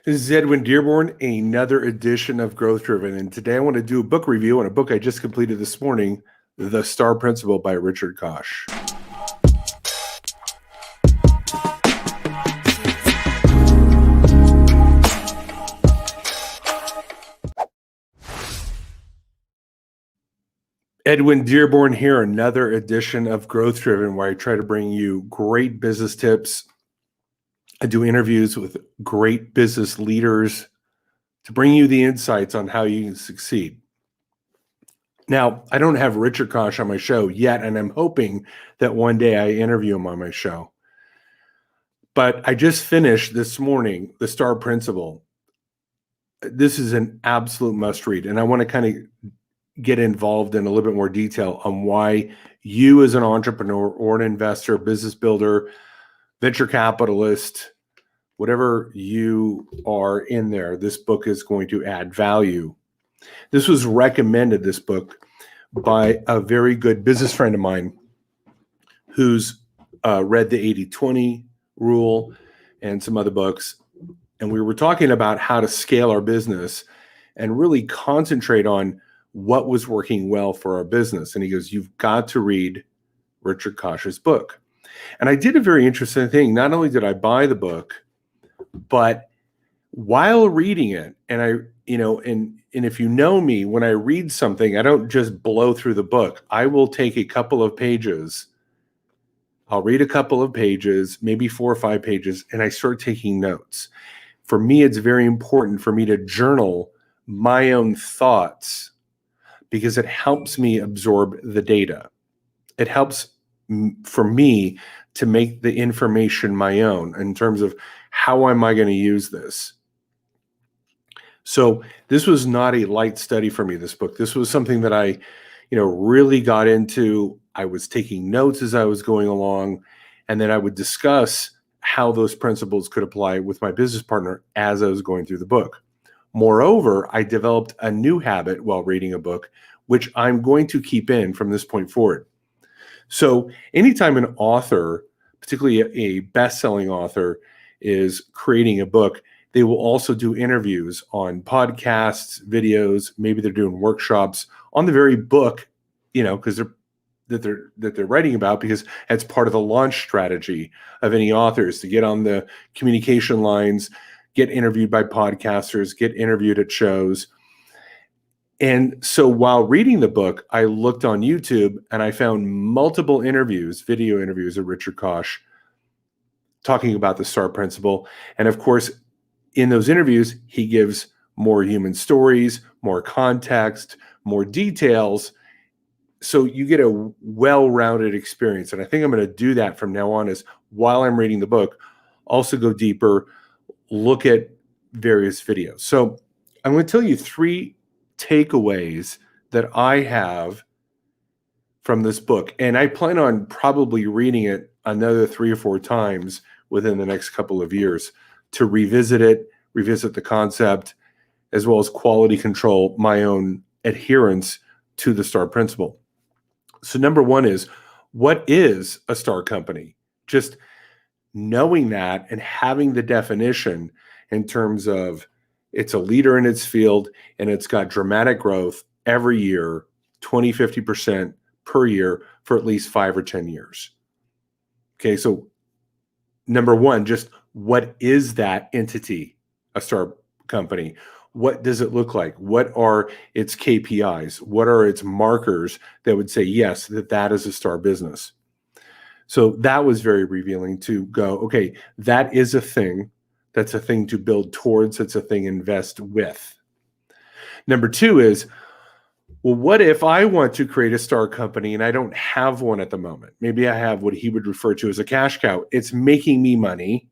This is Edwin Dearborn, another edition of Growth Driven. And today I want to do a book review on a book I just completed this morning, The Star Principle by Richard Koch. Edwin Dearborn here, another edition of Growth Driven, where I try to bring you great business tips. I do interviews with great business leaders to bring you the insights on how you can succeed. Now, I don't have Richard Koch on my show yet, and I'm hoping that one day I interview him on my show. But I just finished this morning, The Star Principle. This is an absolute must read, and I want to kind of get involved in a little bit more detail on why you as an entrepreneur or an investor, business builder, venture capitalist, whatever you are in there, this book is going to add value. This was recommended, this book, by a very good business friend of mine who's read the 80-20 rule and some other books. And we were talking about how to scale our business and really concentrate on what was working well for our business. And he goes, you've got to read Richard Koch's book. And I did a very interesting thing. Not only did I buy the book, but while reading it, and and if you know me, when I read something, I don't just blow through the book. I will take a couple of pages. I'll read a couple of pages, maybe 4 or 5 pages, and I start taking notes. For me, it's very important for me to journal my own thoughts because it helps me absorb the data. It helps for me to make the information my own in terms of how am I going to use this. So this was not a light study for me, this book. This was something that I, really got into. I was taking notes as I was going along, and then I would discuss how those principles could apply with my business partner as I was going through the book. Moreover, I developed a new habit while reading a book, which I'm going to keep in from this point forward. So anytime an author, particularly a best-selling author, is creating a book, they will also do interviews on podcasts, videos. Maybe they're doing workshops on the very book, because they're writing about, because that's part of the launch strategy of any authors, to get on the communication lines, get interviewed by podcasters, get interviewed at shows. And so while reading the book, I looked on YouTube and I found multiple interviews, video interviews of Richard Koch talking about the STAR principle. And of course, in those interviews, he gives more human stories, more context, more details. So you get a well-rounded experience. And I think I'm going to do that from now on, is while I'm reading the book, also go deeper, look at various videos. So I'm going to tell you 3 takeaways that I have from this book. And I plan on probably reading it another 3 or 4 times within the next couple of years to revisit it, revisit the concept, as well as quality control my own adherence to the STAR principle. So number 1 is, what is a STAR company? Just knowing that and having the definition in terms of it's a leader in its field and it's got dramatic growth every year, 20, 50% per year for at least 5 or 10 years. Okay, so number 1, just what is that entity, a STAR company? What does it look like? What are its KPIs? What are its markers that would say, yes, that is a STAR business? So that was very revealing to go, okay, that is a thing. That's a thing to build towards. It's a thing to invest with. Number 2 is, well, what if I want to create a STAR company and I don't have one at the moment? Maybe I have what he would refer to as a cash cow. It's making me money.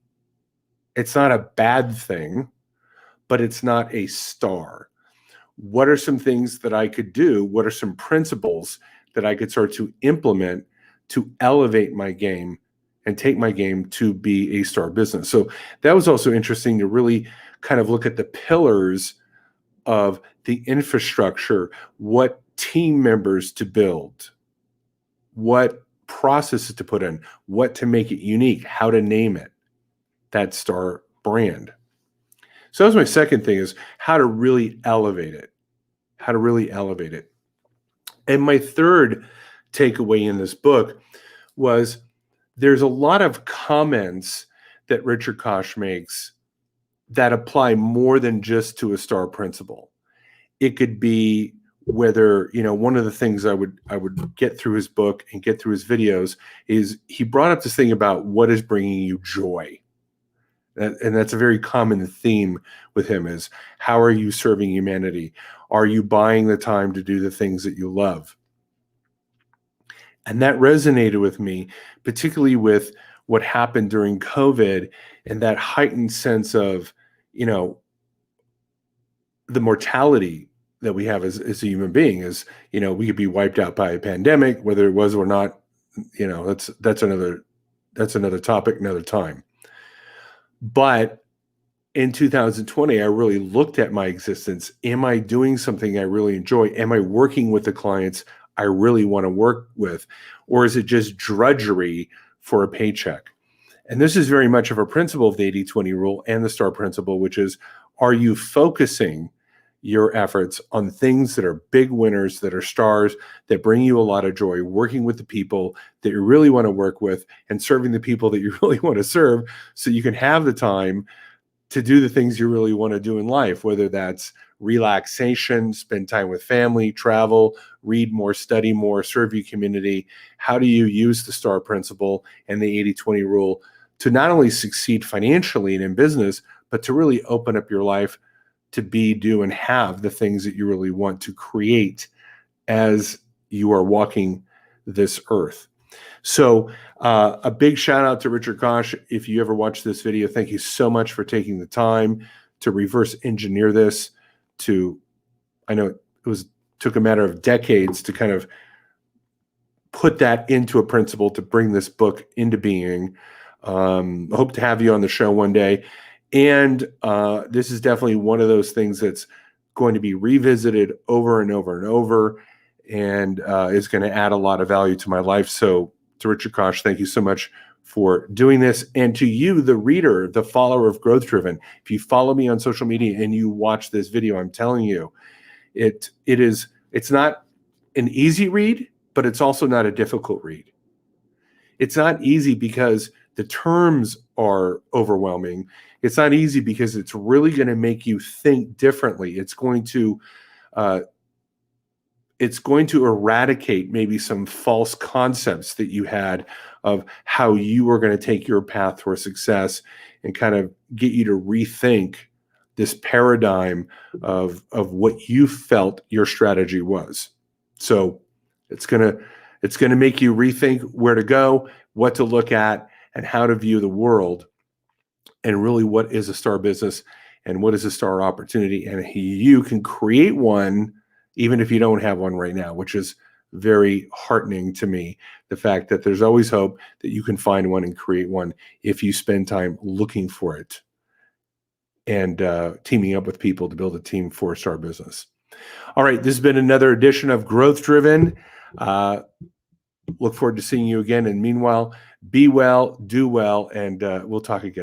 It's not a bad thing, but it's not a STAR. What are some things that I could do? What are some principles that I could start to implement to elevate my game and take my game to be a STAR business? So that was also interesting to really kind of look at the pillars of the infrastructure, what team members to build, what processes to put in, what to make it unique, how to name it, that STAR brand. So that was my second thing, is how to really elevate it. How to really elevate it. And my third takeaway in this book was there's a lot of comments that Richard Koch makes that apply more than just to a star principle. It could be whether, one of the things I would get through his book and get through his videos is he brought up this thing about what is bringing you joy. And that's a very common theme with him, is how are you serving humanity? Are you buying the time to do the things that you love? And that resonated with me, particularly with what happened during COVID and that heightened sense of, the mortality that we have as a human being is, we could be wiped out by a pandemic, whether it was or not, that's another topic, another time. But in 2020, I really looked at my existence. Am I doing something I really enjoy? Am I working with the clients I really want to work with? Or is it just drudgery for a paycheck? And this is very much of a principle of the 80-20 rule and the STAR principle, which is, are you focusing your efforts on things that are big winners, that are stars, that bring you a lot of joy, working with the people that you really want to work with and serving the people that you really want to serve, so you can have the time to do the things you really want to do in life, whether that's relaxation, spend time with family, travel, read more, study more, serve your community. How do you use the STAR principle and the 80-20 rule to not only succeed financially and in business, but to really open up your life to be, do, and have the things that you really want to create as you are walking this earth. So a big shout out to Richard Koch. If you ever watch this video, thank you so much for taking the time to reverse engineer this. I know it took a matter of decades to kind of put that into a principle to bring this book into being. I hope to have you on the show one day. And this is definitely one of those things that's going to be revisited over and over and over, and is going to add a lot of value to my life. So to Richard Koch, thank you so much for doing this. And to you, the reader, the follower of Growth Driven, if you follow me on social media and you watch this video, I'm telling you, it's not an easy read, but it's also not a difficult read. It's not easy because the terms are overwhelming. It's not easy because it's really going to make you think differently. It's going to eradicate maybe some false concepts that you had of how you are going to take your path for success, and kind of get you to rethink this paradigm of what you felt your strategy was. So it's going to make you rethink where to go, what to look at, and how to view the world, and really what is a star business and what is a star opportunity. And you can create one even if you don't have one right now, which is very heartening to me. The fact that there's always hope that you can find one and create one if you spend time looking for it and teaming up with people to build a team for a star business. All right, this has been another edition of Growth Driven. Look forward to seeing you again. And meanwhile, be well, do well, and we'll talk again.